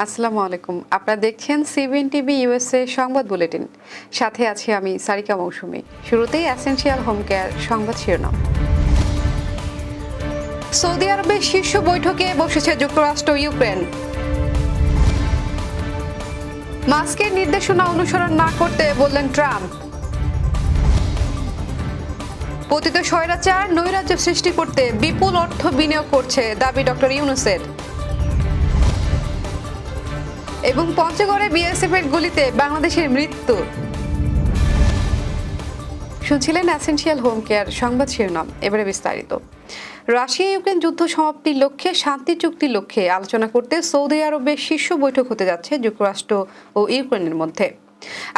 আসসালামু আলাইকুম। আপনারা দেখছেন সিবিএন টিভি ইউএসএ সংবাদ বুলেটিন। সাথে আছি আমি সারিকা মৌসুমী। শুরুতেই এসেনশিয়াল হোম কেয়ার সংবাদ শিরোনাম। সৌদি আরবের শীর্ষ বৈঠকে বসেছে যুক্তরাষ্ট্র ও ইউক্রেন। মাস্কের নির্দেশনা অনুসরণ না করতে বললেন ট্রাম্প। পতিত স্বৈরাচার নৈরাজ্য সৃষ্টি করতে বিপুল অর্থ বিনিয়োগ করছে দাবি ডক্টর ইউনূসের। এবং পঞ্চগড়ে বিএসএফ এর গুলিতে বাংলাদেশের মৃত্যু। শুনছিলেন এসেনশিয়াল হোম কেয়ার সংবাদ শিরোনাম। এবারে বিস্তারিত। রাশিয়া ইউক্রেন যুদ্ধ সমাপ্তির লক্ষ্যে শান্তি চুক্তির লক্ষ্যে আলোচনা করতে সৌদি আরবের শীর্ষ বৈঠক হতে যাচ্ছে যুক্তরাষ্ট্র ও ইউক্রেনের মধ্যে।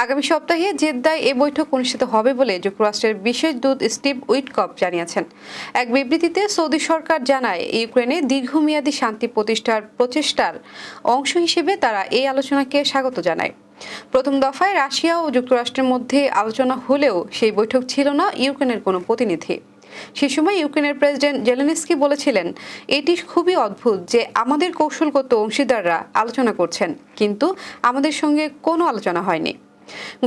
আগামী সপ্তাহে জেদ্দায় এ বৈঠক অনুষ্ঠিত হবে বলে যুক্তরাষ্ট্রের বিশেষ দূত স্টিভ উইটকফ জানিয়েছেন। এক বিবৃতিতে সৌদি সরকার জানায়, ইউক্রেনে দীর্ঘমেয়াদী শান্তি প্রতিষ্ঠার প্রচেষ্টার অংশ হিসেবে তারা এই আলোচনাকে স্বাগত জানায়। প্রথম দফায় রাশিয়া ও যুক্তরাষ্ট্রের মধ্যে আলোচনা হলেও সেই বৈঠক ছিল না ইউক্রেনের কোনো প্রতিনিধি। সে সময় ইউক্রেনের প্রেসিডেন্ট জেলেনস্কি বলেছিলেন, এটি খুবই অদ্ভুত যে আমাদের কৌশলগত অংশীদাররা আলোচনা করছেন, কিন্তু আমাদের সঙ্গে কোনো আলোচনা হয়নি।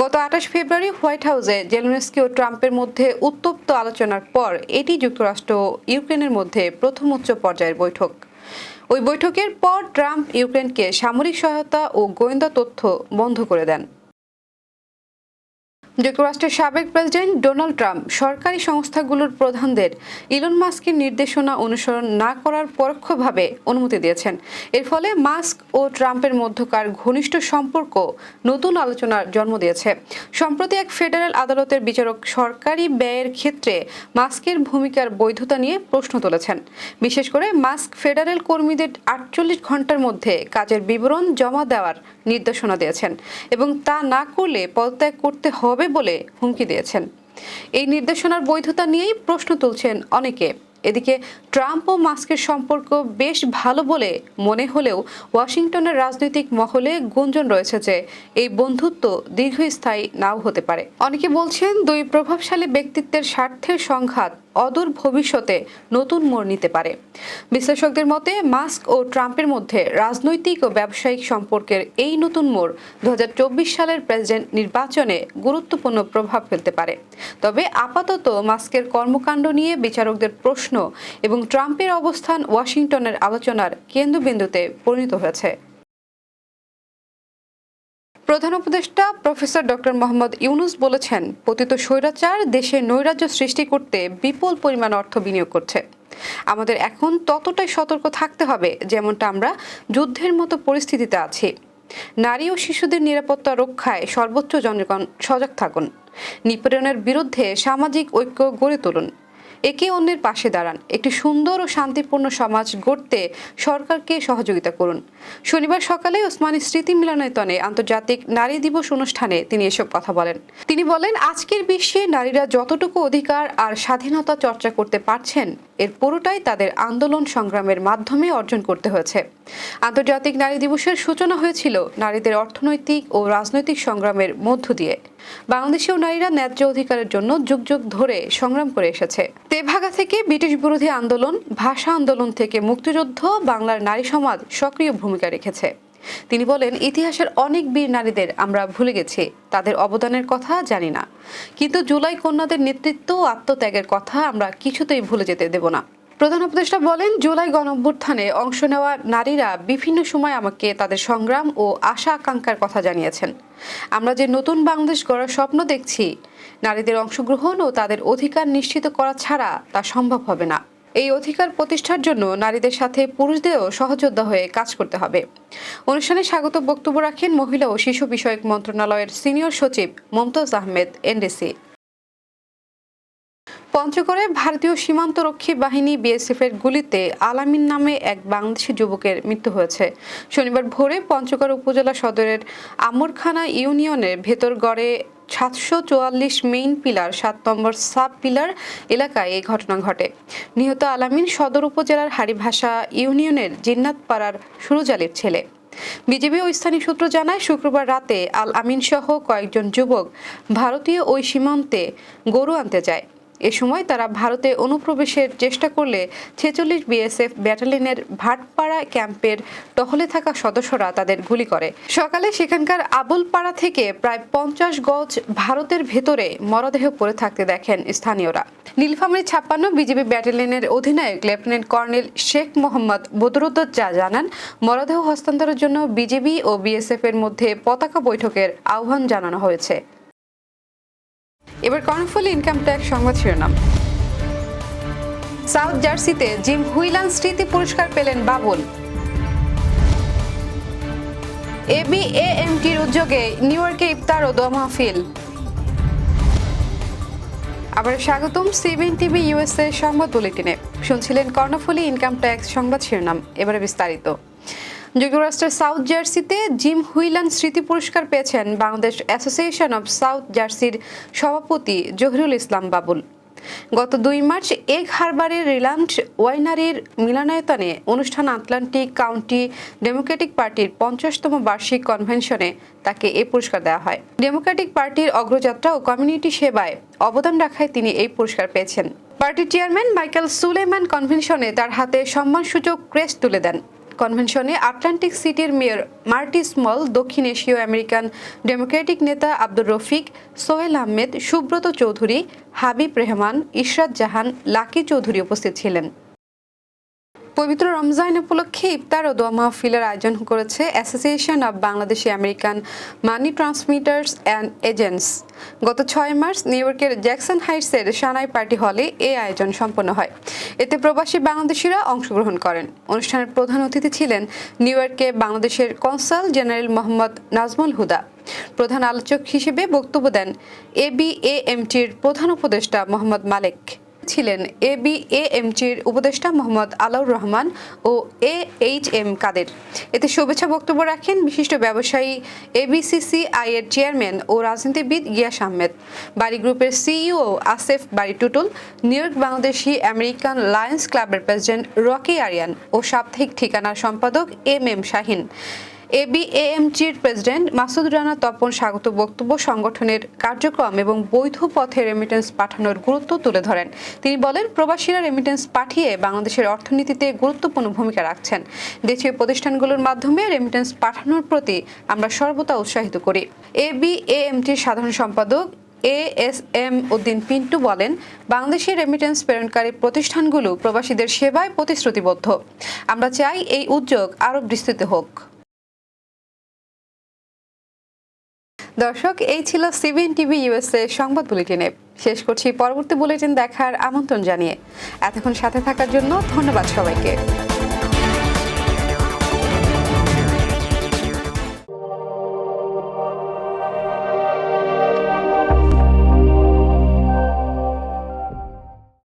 গত 28 ফেব্রুয়ারি হোয়াইট হাউসে জেলেনস্কি ও ট্রাম্পের মধ্যে উত্তপ্ত আলোচনার পর এটি যুক্তরাষ্ট্র ও ইউক্রেনের মধ্যে প্রথম উচ্চ পর্যায়ের বৈঠক। ওই বৈঠকের পর ট্রাম্প ইউক্রেনকে সামরিক সহায়তা ও গোয়েন্দা তথ্য বন্ধ করে দেন। যুক্তরাষ্ট্রের সাবেক প্রেসিডেন্ট ডোনাল্ড ট্রাম্প সরকারি সংস্থাগুলোর প্রধানদের ইলন মাস্কের নির্দেশনা অনুসরণ না করার পরোক্ষভাবে অনুমতি দিয়েছেন। এর ফলে মাস্ক ও ট্রাম্পের মধ্যকার ঘনিষ্ঠ সম্পর্ক নতুন আলোচনার জন্ম দিয়েছে। সম্প্রতি এক ফেডারেল আদালতের বিচারক সরকারি ব্যয়ের ক্ষেত্রে মাস্কের ভূমিকার বৈধতা নিয়ে প্রশ্ন তুলেছেন। বিশেষ করে মাস্ক ফেডারেল কর্মীদের 48 ঘন্টার মধ্যে কাজের বিবরণ জমা দেওয়ার নির্দেশনা দিয়েছেন এবং তা না করলে পদত্যাগ করতে হবে বলে হুমকি দিয়েছেন। এই নির্দেশনার বৈধতা নিয়েই প্রশ্ন তুলছেন অনেকে। এদিকে ট্রাম্প ও মাস্কের সম্পর্ক বেশ ভালো বলে মনে হলেও ওয়াশিংটনের রাজনৈতিক মহলে গুঞ্জন রয়েছে যে এই বন্ধুত্ব দীর্ঘস্থায়ী নাও হতে পারে। অনেকে বলছেন, দুই প্রভাবশালী ব্যক্তিত্বের স্বার্থের সংঘাত অদূর ভবিষ্যতে নতুন মোড় নিতে পারে। বিশ্লেষকদের মতে মাস্ক ও ট্রাম্পের মধ্যে রাজনৈতিক ও ব্যবসায়িক সম্পর্কের এই নতুন মোড় 2024 সালের প্রেসিডেন্ট নির্বাচনে গুরুত্বপূর্ণ প্রভাব ফেলতে পারে। তবে আপাতত মাস্কের কর্মকাণ্ড নিয়ে বিচারকদের প্রশ্ন এবং ট্রাম্পের অবস্থান ওয়াশিংটনের আলোচনার কেন্দ্রবিন্দুতে পরিণত হয়েছে। প্রধান উপদেষ্টা প্রফেসর ডক্টর মোহাম্মদ ইউনূস বলেছেন, পতিত স্বৈরাচার দেশে নৈরাজ্য সৃষ্টি করতে বিপুল পরিমাণ অর্থ বিনিয়োগ করছে। আমাদের এখন ততটাই সতর্ক থাকতে হবে যেমনটা আমরা যুদ্ধের মতো পরিস্থিতিতে আছি। নারী ও শিশুদের নিরাপত্তা রক্ষায় সর্বোচ্চ জনগণ সজাগ থাকুন। নিপীড়নের বিরুদ্ধে সামাজিক ঐক্য গড়ে তুলুন। একে অন্যের পাশে দাঁড়ান। একটি সুন্দর ও শান্তিপূর্ণ সমাজ গড়তে সরকারকে সহযোগিতা করুন। শনিবার সকালে ওসমানী স্মৃতি মিলনায়তনে আন্তর্জাতিক নারী দিবস অনুষ্ঠানে তিনি এসব কথা বলেন। তিনি বলেন, আজকের বিশ্বে নারীরা যতটুকু অধিকার আর স্বাধীনতা চর্চা করতে পারছেন, এর পুরোটাই তাদের আন্দোলন সংগ্রামের মাধ্যমে অর্জন করতে হয়েছে। আন্তর্জাতিক নারী দিবসের সূচনা হয়েছিল নারীদের অর্থনৈতিক ও রাজনৈতিক সংগ্রামের মধ্য দিয়ে। বাংলাদেশেও নারীরা ন্যায্য অধিকারের জন্য যুগ যুগ ধরে সংগ্রাম করে এসেছে। তেভাগা থেকে ব্রিটিশ বিরোধী আন্দোলন, ভাষা আন্দোলন থেকে মুক্তিযুদ্ধ, বাংলার নারী সমাজ সক্রিয় ভূমিকা রেখেছে। তিনি বলেন, ইতিহাসের অনেক বীর নারীদের আমরা ভুলে গেছি, তাদের অবদানের কথা জানি না, কিন্তু জুলাই কন্যাদের নেতৃত্ব ও আত্মত্যাগের কথা আমরা কিছুতেই ভুলে যেতে দেব না। প্রধান উপদেষ্টা বলেন, জুলাই গণঅভ্যুত্থানে অংশ নেওয়া নারীরা বিভিন্ন সময় আমাকে তাদের সংগ্রাম ও আশা আকাঙ্ক্ষার কথা জানিয়েছেন। আমরা যে নতুন বাংলাদেশ গড়ার স্বপ্ন দেখছি, নারীদের অংশগ্রহণ ও তাদের অধিকার নিশ্চিত করা ছাড়া তা সম্ভব হবে না। এই অধিকার প্রতিষ্ঠার জন্য নারীদের সাথে পুরুষদেরও সহযোদ্ধা হয়ে কাজ করতে হবে। অনুষ্ঠানে স্বাগত বক্তব্য রাখেন মহিলা ও শিশু বিষয়ক মন্ত্রণালয়ের সিনিয়র সচিব মমতাজ আহমেদ এনডিসি। পঞ্চগড়ে ভারতীয় সীমান্তরক্ষী বাহিনী বিএসএফ এর গুলিতে আলামিন নামে এক বাংলাদেশি যুবকের মৃত্যু হয়েছে। শনিবার ভোরে পঞ্চগড় উপজেলা সদরের আমরখানা ইউনিয়নের ভেতরগড়ে 744 মেইন পিলার 7 নম্বর সাব পিলার এলাকায় এই ঘটনা ঘটে। নিহত আলামিন সদর উপজেলার হারিভাষা ইউনিয়নের জিন্নাতপাড়ার সুরজ আলীর ছেলে। বিজিবি ও স্থানীয় সূত্র জানায়, শুক্রবার রাতে আল আমিন সহ কয়েকজন যুবক ভারতীয় ওই সীমান্তে গরু আনতে যায়। এ সময় তারা ভারতে অনুপ্রবেশের চেষ্টা করলে 46 বিএসএফ ব্যাটালিয়নের ভাটপাড়া ক্যাম্পের টহলে থাকা সদস্যরা তাদের গুলি করে। সকালে সেখানকার আবুলপাড়া থেকে প্রায় 50 গজ ভারতের ভেতরে মরদেহ পড়ে থাকতে দেখেন স্থানীয়রা। নীলফামারী 56 বিজিবি ব্যাটালিয়নের অধিনায়ক লেফটেন্যান্ট কর্নেল শেখ মোহাম্মদ বদরুদ্দোজা জানান, মরদেহ হস্তান্তরের জন্য বিজিবি ও বিএসএফ এর মধ্যে পতাকা বৈঠকের আহ্বান জানানো হয়েছে। এবার কর্ণফুলী ইনকাম ট্যাক্স সংবাদ শিরোনাম। সাউথ জার্সিতে জিম হুইলান স্মৃতি পুরস্কার পেলেন বাবুল। এবিএএমটির উদ্যোগে নিউ ইয়র্কে ইফতার ও দোয়া মাহফিল। আবার স্বাগতম সিবিএন টিভি ইউএসএ সংবাদ বুলেটিনে। শুনছিলেন কর্ণফুলী ইনকাম ট্যাক্স সংবাদ শিরোনাম। এবারে বিস্তারিত। যুক্তরাষ্ট্রের সাউথ জার্সিতে জিম হুইলান স্মৃতি পুরস্কার পেয়েছেন বাংলাদেশ অ্যাসোসিয়েশন অব সাউথ জার্সির সভাপতি জহিরুল ইসলাম বাবুল। গত 2 মার্চ এগ হারবারের রিল্যান্ড ওয়াইনারির মিলনায়তনে অনুষ্ঠান আটলান্টিক কাউন্টি ডেমোক্রেটিক পার্টির 50তম বার্ষিক কনভেনশনে তাকে এই পুরস্কার দেওয়া হয়। ডেমোক্রেটিক পার্টির অগ্রযাত্রা ও কমিউনিটি সেবায় অবদান রাখায় তিনি এই পুরস্কার পেয়েছেন। পার্টির চেয়ারম্যান মাইকেল সুলেমান কনভেনশনে তার হাতে সম্মানসূচক ক্রেস্ট তুলে দেন। কনভেনশনে আটলান্টিক সিটির মেয়র মার্টি স্মল, দক্ষিণ এশীয় আমেরিকান ডেমোক্রেটিক নেতা আব্দুর রফিক, সোহেল আহমেদ, সুব্রত চৌধুরী, হাবিব রেহমান, ইশরাত জাহান, লাকি চৌধুরী উপস্থিত ছিলেন। পবিত্র রমজান উপলক্ষে ইফতার ও দোয়া মাহফিলের আয়োজন করেছে association of Bangladeshi American money transmitters and agents. গত 6 মার্চ নিউ ইয়র্কের জ্যাকসন হাইটসের সানাই পার্টি হলে এই আয়োজন সম্পন্ন হয়। এতে প্রবাসী বাংলাদেশিরা অংশগ্রহণ করেন। অনুষ্ঠানের প্রধান অতিথি ছিলেন নিউ ইয়র্কে বাংলাদেশের কনসাল জেনারেল মোহাম্মদ নাজমুল হুদা। প্রধান আলোচক হিসেবে বক্তব্য দেন এবিএএমটির প্রধান উপদেষ্টা মোহাম্মদ মালেক। ছিলেন এবিএএমটির উপদেষ্টা মোহাম্মদ আলাউর রহমান ও AHM কাদের। এতে শুভেচ্ছা বক্তব্য রাখেন বিশিষ্ট ব্যবসায়ী ABCCI এর চেয়ারম্যান ও রাজনীতিবিদ গিয়াস আহমেদ, বাড়ি গ্রুপের CEO Asef Bari Tutul, New York Bangladeshi American Lions ক্লাবের প্রেসিডেন্ট রকি আরিয়ান ও সাপ্তাহিক ঠিকানার সম্পাদক MM শাহিন। এবিএএমটির প্রেসিডেন্ট মাসুদ রানা তপন স্বাগত বক্তব্য সংগঠনের কার্যক্রম এবং বৈধ পথে রেমিটেন্স পাঠানোর গুরুত্ব তুলে ধরেন। তিনি বলেন, প্রবাসীরা রেমিটেন্স পাঠিয়ে বাংলাদেশের অর্থনীতিতে গুরুত্বপূর্ণ ভূমিকা রাখছেন। দেশীয় প্রতিষ্ঠানগুলোর মাধ্যমে রেমিটেন্স পাঠানোর প্রতি আমরা সর্বদা উৎসাহিত করি। এবিএএমটির সাধারণ সম্পাদক ASM উদ্দিন পিন্টু বলেন, বাংলাদেশের রেমিটেন্স প্রেরণকারী প্রতিষ্ঠানগুলো প্রবাসীদের সেবায় প্রতিশ্রুতিবদ্ধ। আমরা চাই এই উদ্যোগ আরও বিস্তৃত হোক। দর্শক, এই ছিল সিবিএন টিভি ইউএসএ সংবাদ বুলেটিনে। শেষ করছি পরবর্তী বুলেটিন দেখার আমন্ত্রণ জানিয়ে। এতক্ষণ সাথে থাকার জন্য ধন্যবাদ সবাইকে।